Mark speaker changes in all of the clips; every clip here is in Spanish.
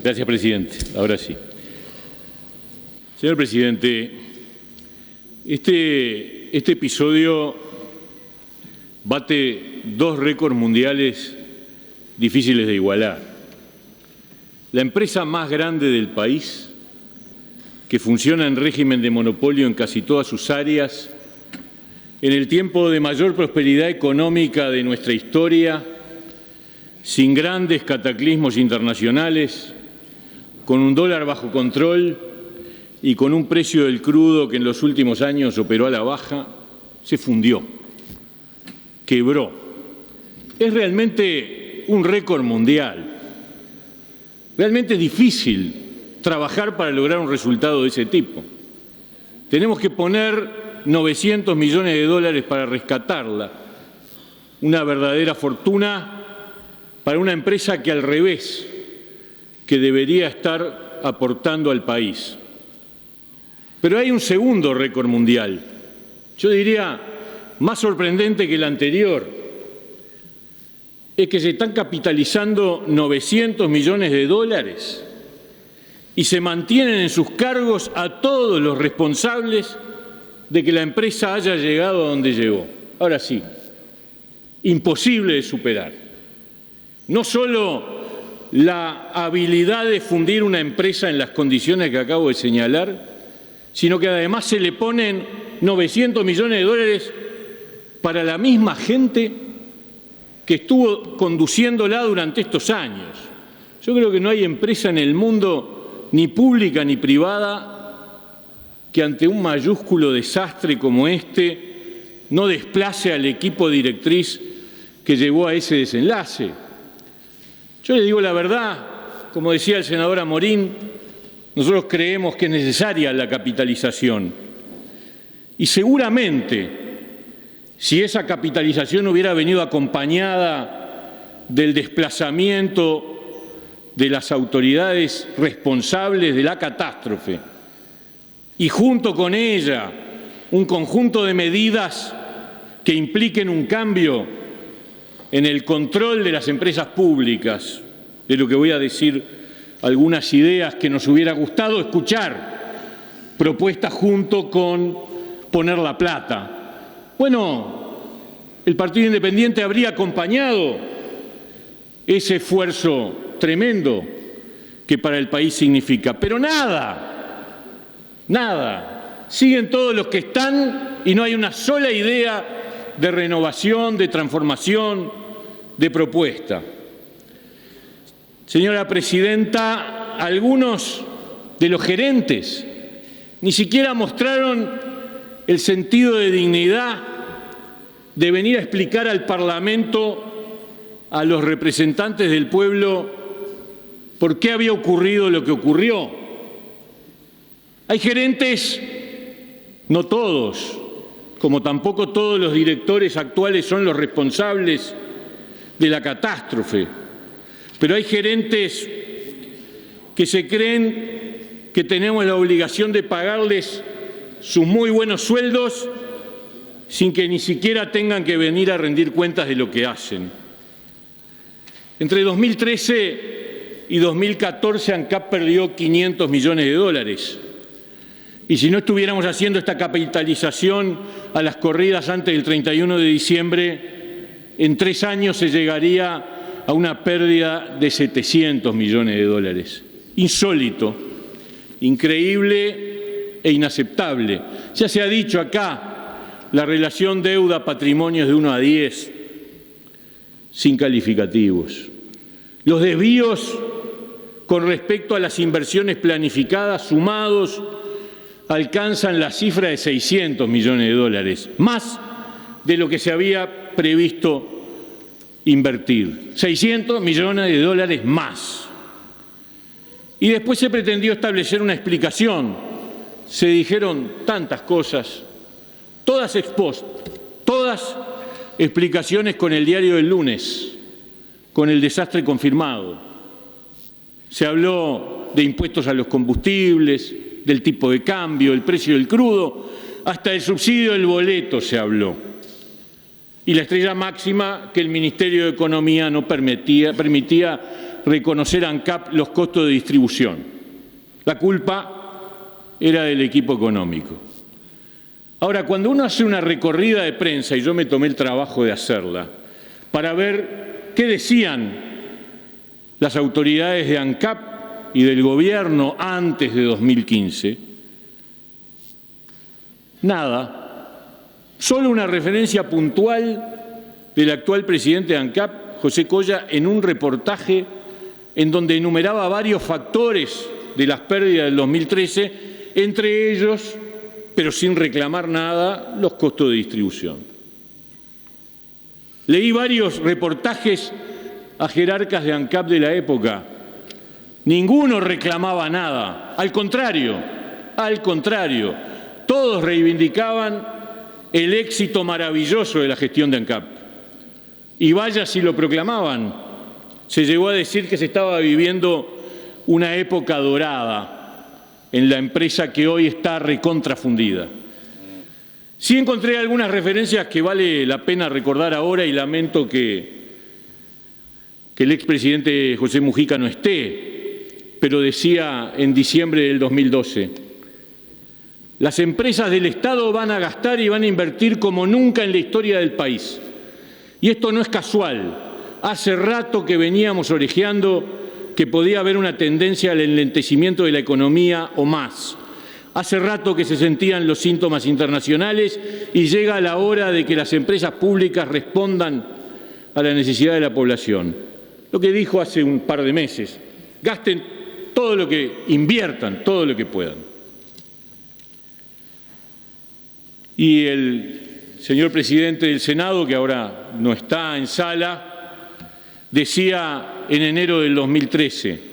Speaker 1: Gracias, presidente. Ahora sí. Señor presidente, este episodio bate dos récords mundiales difíciles de igualar. La empresa más grande del país, que funciona en régimen de monopolio en casi todas sus áreas, en el tiempo de mayor prosperidad económica de nuestra historia, sin grandes cataclismos internacionales, con un dólar bajo control y con un precio del crudo que en los últimos años operó a la baja, se fundió, quebró. Es realmente un récord mundial. Realmente es difícil trabajar para lograr un resultado de ese tipo. Tenemos que poner 900 millones de dólares para rescatarla, una verdadera fortuna para una empresa que al revés, que debería estar aportando al país. Pero hay un segundo récord mundial, yo diría más sorprendente que el anterior, es que se están capitalizando 900 millones de dólares y se mantienen en sus cargos a todos los responsables de que la empresa haya llegado a donde llegó. Ahora sí, imposible de superar. No solo la habilidad de fundir una empresa en las condiciones que acabo de señalar, sino que además se le ponen 900 millones de dólares para la misma gente que estuvo conduciéndola durante estos años. Yo creo que no hay empresa en el mundo, ni pública ni privada, que ante un mayúsculo desastre como este no desplace al equipo directriz que llevó a ese desenlace. Yo le digo la verdad, como decía el senador Amorín, nosotros creemos que es necesaria la capitalización. Y seguramente, si esa capitalización hubiera venido acompañada del desplazamiento de las autoridades responsables de la catástrofe y junto con ella un conjunto de medidas que impliquen un cambio en el control de las empresas públicas, de lo que voy a decir algunas ideas que nos hubiera gustado escuchar, propuestas junto con poner la plata. Bueno, el Partido Independiente habría acompañado ese esfuerzo tremendo que para el país significa, pero nada. Siguen todos los que están y no hay una sola idea de renovación, de transformación, de propuesta. Señora presidenta, algunos de los gerentes ni siquiera mostraron el sentido de dignidad de venir a explicar al Parlamento, a los representantes del pueblo, por qué había ocurrido lo que ocurrió. Hay gerentes, no todos, como tampoco todos los directores actuales son los responsables de la catástrofe, pero hay gerentes que se creen que tenemos la obligación de pagarles sus muy buenos sueldos sin que ni siquiera tengan que venir a rendir cuentas de lo que hacen. Entre 2013 y 2014 ANCAP perdió 500 millones de dólares. Y si no estuviéramos haciendo esta capitalización a las corridas antes del 31 de diciembre, en 3 años se llegaría a una pérdida de 700 millones de dólares. Insólito, increíble e inaceptable. Ya se ha dicho acá, la relación deuda-patrimonio es de 1 a 10, sin calificativos. Los desvíos con respecto a las inversiones planificadas sumados alcanzan la cifra de 600 millones de dólares, más de lo que se había previsto invertir. 600 millones de dólares más. Y después se pretendió establecer una explicación. Se dijeron tantas cosas, todas ex post, todas explicaciones con el diario del lunes, con el desastre confirmado. Se habló de impuestos a los combustibles, del tipo de cambio, el precio del crudo, hasta el subsidio del boleto se habló. Y la estrella máxima, que el Ministerio de Economía no permitía reconocer a ANCAP los costos de distribución. La culpa era del equipo económico. Ahora, cuando uno hace una recorrida de prensa, y yo me tomé el trabajo de hacerla, para ver qué decían las autoridades de ANCAP y del gobierno antes de 2015, nada. Solo una referencia puntual del actual presidente de ANCAP, José Colla, en un reportaje en donde enumeraba varios factores de las pérdidas del 2013, entre ellos, pero sin reclamar nada, los costos de distribución. Leí varios reportajes a jerarcas de ANCAP de la época. Ninguno reclamaba nada. Al contrario, todos reivindicaban el éxito maravilloso de la gestión de ANCAP. Y vaya si lo proclamaban. Se llegó a decir que se estaba viviendo una época dorada en la empresa que hoy está recontrafundida. Sí encontré algunas referencias que vale la pena recordar ahora y lamento que el expresidente José Mujica no esté, pero decía en diciembre del 2012: las empresas del Estado van a gastar y van a invertir como nunca en la historia del país. Y esto no es casual. Hace rato que veníamos orejeando que podía haber una tendencia al enlentecimiento de la economía o más. Hace rato que se sentían los síntomas internacionales y llega la hora de que las empresas públicas respondan a la necesidad de la población. Lo que dijo hace un par de meses: gasten todo lo que inviertan, todo lo que puedan. Y el señor presidente del Senado, que ahora no está en sala, decía en enero del 2013: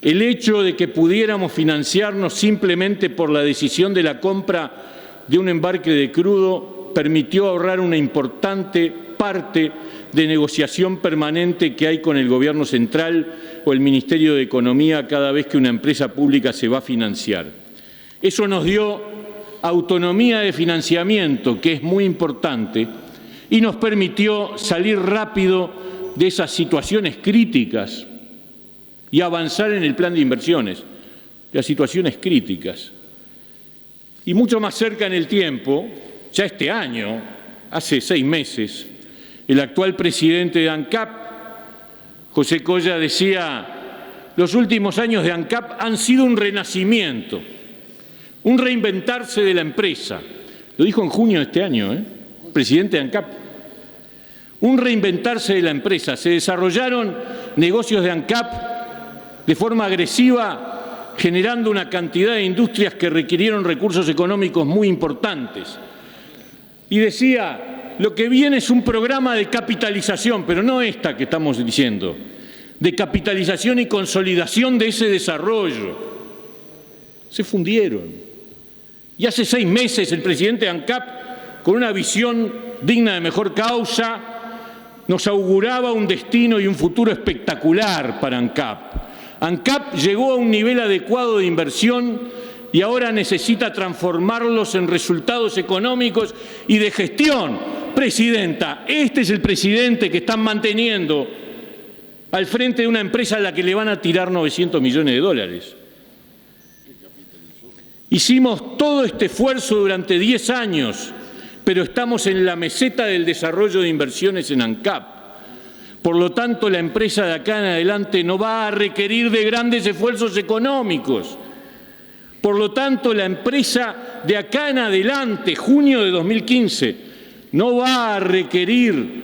Speaker 1: el hecho de que pudiéramos financiarnos simplemente por la decisión de la compra de un embarque de crudo permitió ahorrar una importante parte de negociación permanente que hay con el Gobierno central o el Ministerio de Economía cada vez que una empresa pública se va a financiar. Eso nos dio autonomía de financiamiento, que es muy importante, y nos permitió salir rápido de esas situaciones críticas y avanzar en el plan de inversiones, las situaciones críticas. Y mucho más cerca en el tiempo, ya este año, hace 6 meses, el actual presidente de ANCAP, José Colla, decía: los últimos años de ANCAP han sido un renacimiento, un reinventarse de la empresa. Lo dijo en junio de este año, presidente de ANCAP. Un reinventarse de la empresa. Se desarrollaron negocios de ANCAP de forma agresiva, generando una cantidad de industrias que requirieron recursos económicos muy importantes. Y decía: lo que viene es un programa de capitalización, pero no esta que estamos diciendo, de capitalización y consolidación de ese desarrollo. Se fundieron. Y hace 6 meses el presidente de ANCAP, con una visión digna de mejor causa, nos auguraba un destino y un futuro espectacular para ANCAP. ANCAP llegó a un nivel adecuado de inversión y ahora necesita transformarlos en resultados económicos y de gestión. Presidenta, este es el presidente que están manteniendo al frente de una empresa a la que le van a tirar 900 millones de dólares. Hicimos todo este esfuerzo durante 10 años, pero estamos en la meseta del desarrollo de inversiones en ANCAP. Por lo tanto, la empresa de acá en adelante no va a requerir de grandes esfuerzos económicos. Por lo tanto, la empresa de acá en adelante, junio de 2015, no va a requerir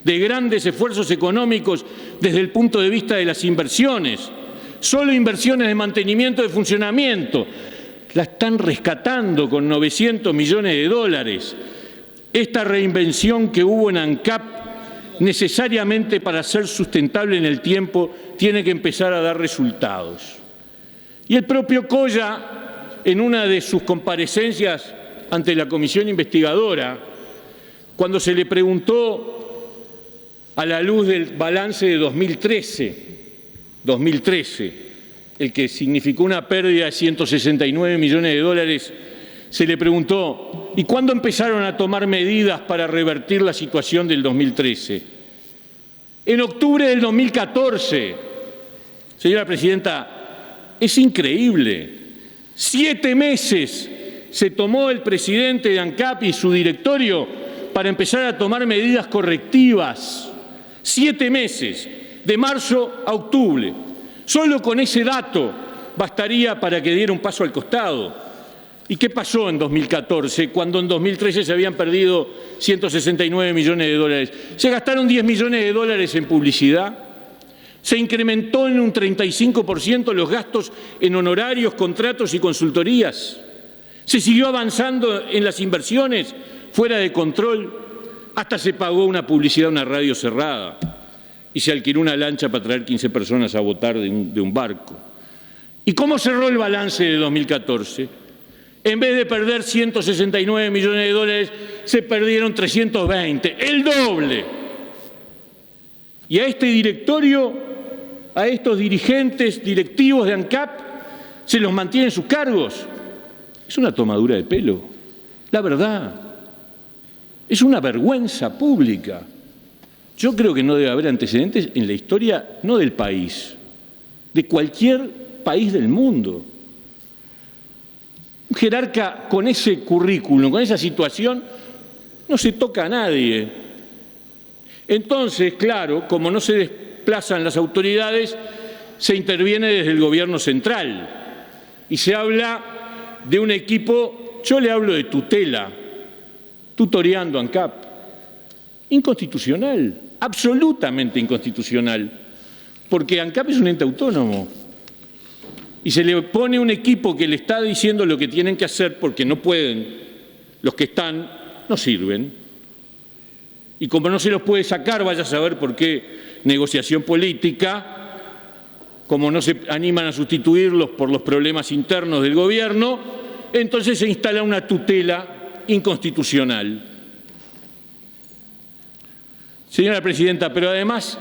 Speaker 1: de grandes esfuerzos económicos desde el punto de vista de las inversiones. Solo inversiones de mantenimiento y de funcionamiento. La están rescatando con 900 millones de dólares. Esta reinvención que hubo en ANCAP, necesariamente para ser sustentable en el tiempo, tiene que empezar a dar resultados. Y el propio Colla, en una de sus comparecencias ante la comisión investigadora, cuando se le preguntó, a la luz del balance de 2013, el que significó una pérdida de 169 millones de dólares, se le preguntó: ¿y cuándo empezaron a tomar medidas para revertir la situación del 2013? En octubre del 2014, Señora Presidenta, es increíble. 7 meses se tomó el presidente de ANCAP y su directorio para empezar a tomar medidas correctivas. 7 meses, de marzo a octubre. Solo con ese dato bastaría para que diera un paso al costado. ¿Y qué pasó en 2014, cuando en 2013 se habían perdido 169 millones de dólares? Se gastaron 10 millones de dólares en publicidad, se incrementó en un 35% los gastos en honorarios, contratos y consultorías, se siguió avanzando en las inversiones fuera de control, hasta se pagó una publicidad a una radio cerrada y se alquiló una lancha para traer 15 personas a votar de un barco. ¿Y cómo cerró el balance de 2014? En vez de perder 169 millones de dólares, se perdieron 320, el doble. Y a este directorio, a estos dirigentes directivos de ANCAP, se los mantiene en sus cargos. Es una tomadura de pelo, la verdad. Es una vergüenza pública. Yo creo que no debe haber antecedentes en la historia, no del país, de cualquier país del mundo. Un jerarca con ese currículum, con esa situación, no se toca a nadie. Entonces, claro, como no se desplazan las autoridades, se interviene desde el gobierno central y se habla de un equipo, yo le hablo de tutela, tutoreando a ANCAP. Inconstitucional, absolutamente inconstitucional, porque ANCAP es un ente autónomo. Y se le pone un equipo que le está diciendo lo que tienen que hacer porque no pueden, los que están no sirven. Y como no se los puede sacar, vaya a saber por qué negociación política, como no se animan a sustituirlos por los problemas internos del gobierno, entonces se instala una tutela inconstitucional. Señora Presidenta, pero además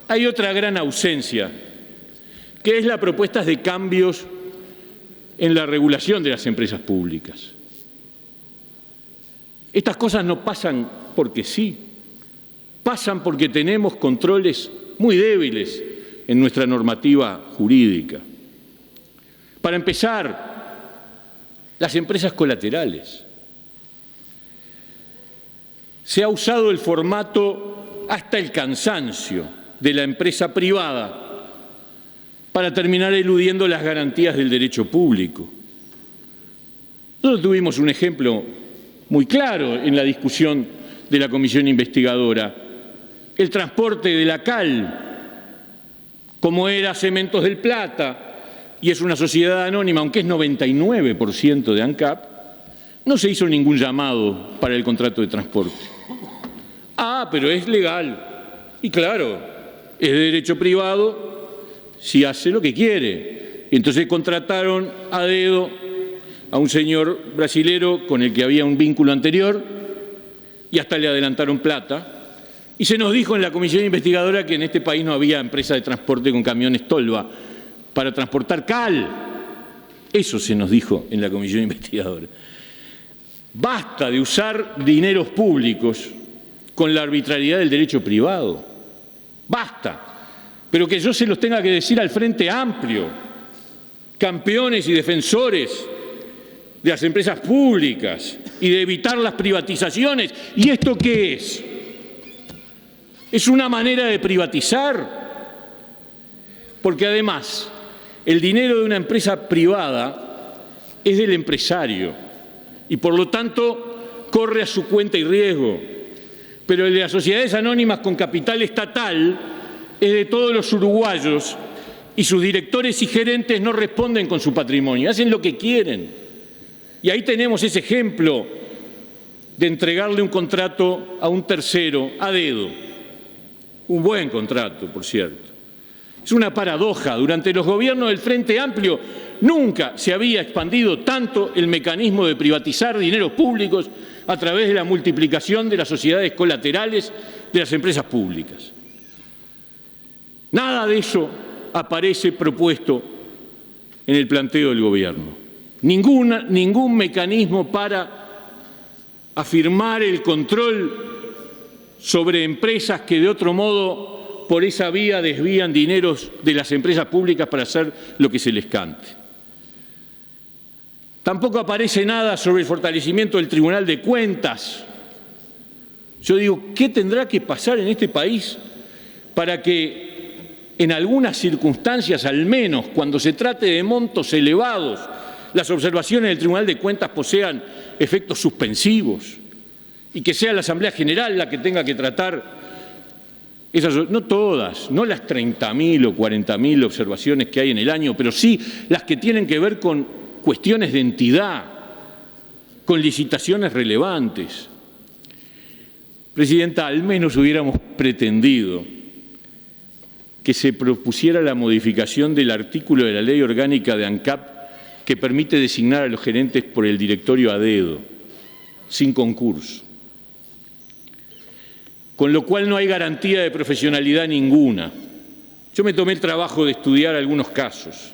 Speaker 1: hay otra gran ausencia, que es la propuesta de cambios en la regulación de las empresas públicas. Estas cosas no pasan porque sí, pasan porque tenemos controles muy débiles en nuestra normativa jurídica. Para empezar, las empresas colaterales. Se ha usado el formato hasta el cansancio de la empresa privada para terminar eludiendo las garantías del derecho público. Nosotros tuvimos un ejemplo muy claro en la discusión de la comisión investigadora, el transporte de la cal, como era Cementos del Plata, y es una sociedad anónima, aunque es 99% de ANCAP, no se hizo ningún llamado para el contrato de transporte. Ah, pero es legal, y claro, es de derecho privado, si hace lo que quiere. Entonces contrataron a dedo a un señor brasilero con el que había un vínculo anterior y hasta le adelantaron plata. Y se nos dijo en la comisión investigadora que en este país no había empresa de transporte con camiones tolva para transportar cal. Eso se nos dijo en la comisión investigadora. Basta de usar dineros públicos con la arbitrariedad del derecho privado. Basta. Pero que yo se los tenga que decir al Frente Amplio, campeones y defensores de las empresas públicas y de evitar las privatizaciones. ¿Y esto qué es? ¿Es una manera de privatizar? Porque además, el dinero de una empresa privada es del empresario y por lo tanto corre a su cuenta y riesgo. Pero el de las sociedades anónimas con capital estatal es de todos los uruguayos y sus directores y gerentes no responden con su patrimonio, hacen lo que quieren. Y ahí tenemos ese ejemplo de entregarle un contrato a un tercero a dedo. Un buen contrato, por cierto. Es una paradoja. Durante los gobiernos del Frente Amplio nunca se había expandido tanto el mecanismo de privatizar dineros públicos a través de la multiplicación de las sociedades colaterales de las empresas públicas. Nada de eso aparece propuesto en el planteo del gobierno. Ningún mecanismo para afirmar el control sobre empresas que de otro modo por esa vía desvían dineros de las empresas públicas para hacer lo que se les cante. Tampoco aparece nada sobre el fortalecimiento del Tribunal de Cuentas. Yo digo, ¿qué tendrá que pasar en este país para que en algunas circunstancias, al menos cuando se trate de montos elevados, las observaciones del Tribunal de Cuentas posean efectos suspensivos y que sea la Asamblea General la que tenga que tratar esas, no todas, no las 30.000 o 40.000 observaciones que hay en el año, pero sí las que tienen que ver con cuestiones de entidad, con licitaciones relevantes? Presidenta, al menos hubiéramos pretendido que se propusiera la modificación del artículo de la Ley Orgánica de ANCAP que permite designar a los gerentes por el directorio a dedo, sin concurso, con lo cual no hay garantía de profesionalidad ninguna. Yo me tomé el trabajo de estudiar algunos casos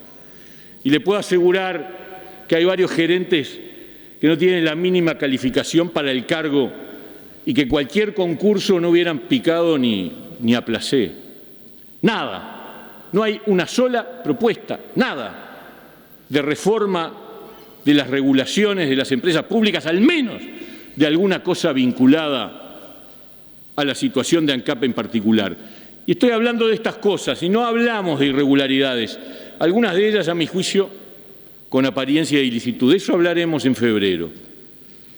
Speaker 1: y le puedo asegurar que hay varios gerentes que no tienen la mínima calificación para el cargo y que cualquier concurso no hubieran picado ni a placer. Nada, no hay una sola propuesta, nada, de reforma de las regulaciones de las empresas públicas, al menos de alguna cosa vinculada a la situación de ANCAP en particular. Y estoy hablando de estas cosas, y no hablamos de irregularidades, algunas de ellas, a mi juicio, con apariencia de ilicitud. De eso hablaremos en febrero.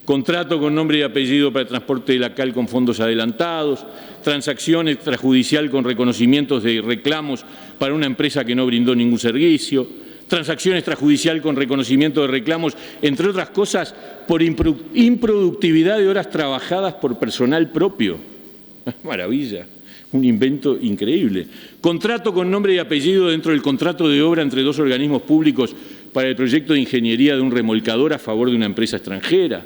Speaker 1: Contrato con nombre y apellido para el transporte de la cal con fondos adelantados, transacción extrajudicial con reconocimientos de reclamos para una empresa que no brindó ningún servicio, transacción extrajudicial con reconocimiento de reclamos, entre otras cosas, por improductividad de horas trabajadas por personal propio. Maravilla, un invento increíble. Contrato con nombre y apellido dentro del contrato de obra entre dos organismos públicos para el proyecto de ingeniería de un remolcador a favor de una empresa extranjera.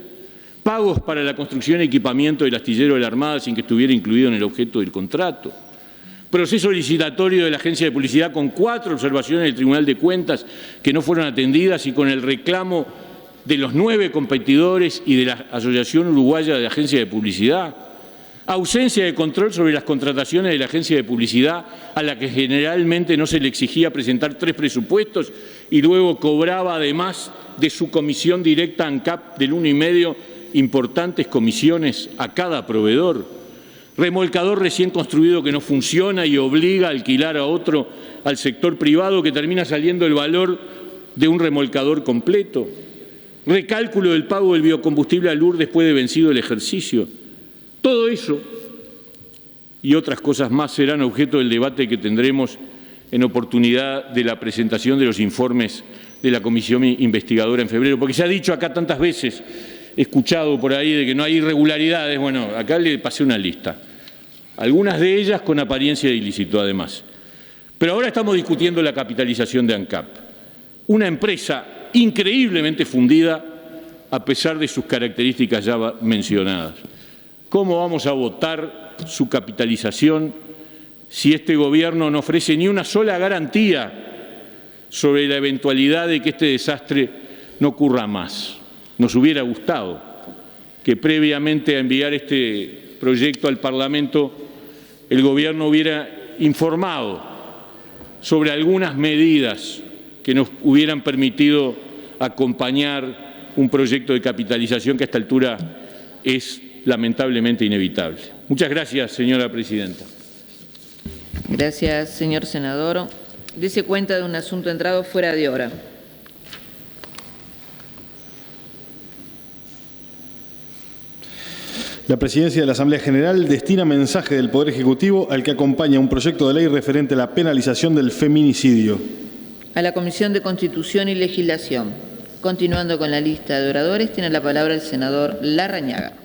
Speaker 1: Pagos para la construcción y equipamiento del astillero de la Armada sin que estuviera incluido en el objeto del contrato. Proceso licitatorio de la Agencia de Publicidad con 4 observaciones del Tribunal de Cuentas que no fueron atendidas y con el reclamo de los 9 competidores y de la Asociación Uruguaya de Agencias de Publicidad. Ausencia de control sobre las contrataciones de la Agencia de Publicidad, a la que generalmente no se le exigía presentar 3 presupuestos y luego cobraba, además de su comisión directa ANCAP del 1,5%, importantes comisiones a cada proveedor. Remolcador recién construido que no funciona y obliga a alquilar a otro al sector privado, que termina saliendo el valor de un remolcador completo. Recálculo del pago del biocombustible al UR después de vencido el ejercicio. Todo eso y otras cosas más serán objeto del debate que tendremos en oportunidad de la presentación de los informes de la comisión investigadora en febrero, porque se ha dicho acá tantas veces, he escuchado por ahí de que no hay irregularidades. Bueno, acá le pasé una lista, algunas de ellas con apariencia de ilícito además. Pero ahora estamos discutiendo la capitalización de ANCAP, una empresa increíblemente fundida a pesar de sus características ya mencionadas. ¿Cómo vamos a votar su capitalización si este Gobierno no ofrece ni una sola garantía sobre la eventualidad de que este desastre no ocurra más? Nos hubiera gustado que previamente a enviar este proyecto al Parlamento el Gobierno hubiera informado sobre algunas medidas que nos hubieran permitido acompañar un proyecto de capitalización que a esta altura es lamentablemente inevitable. Muchas gracias, señora presidenta.
Speaker 2: Gracias, señor senador. Dese cuenta de un asunto entrado fuera de hora.
Speaker 3: La Presidencia de la Asamblea General destina mensaje del Poder Ejecutivo al que acompaña un proyecto de ley referente a la penalización del feminicidio.
Speaker 2: A la Comisión de Constitución y Legislación. Continuando con la lista de oradores, tiene la palabra el senador Larrañaga.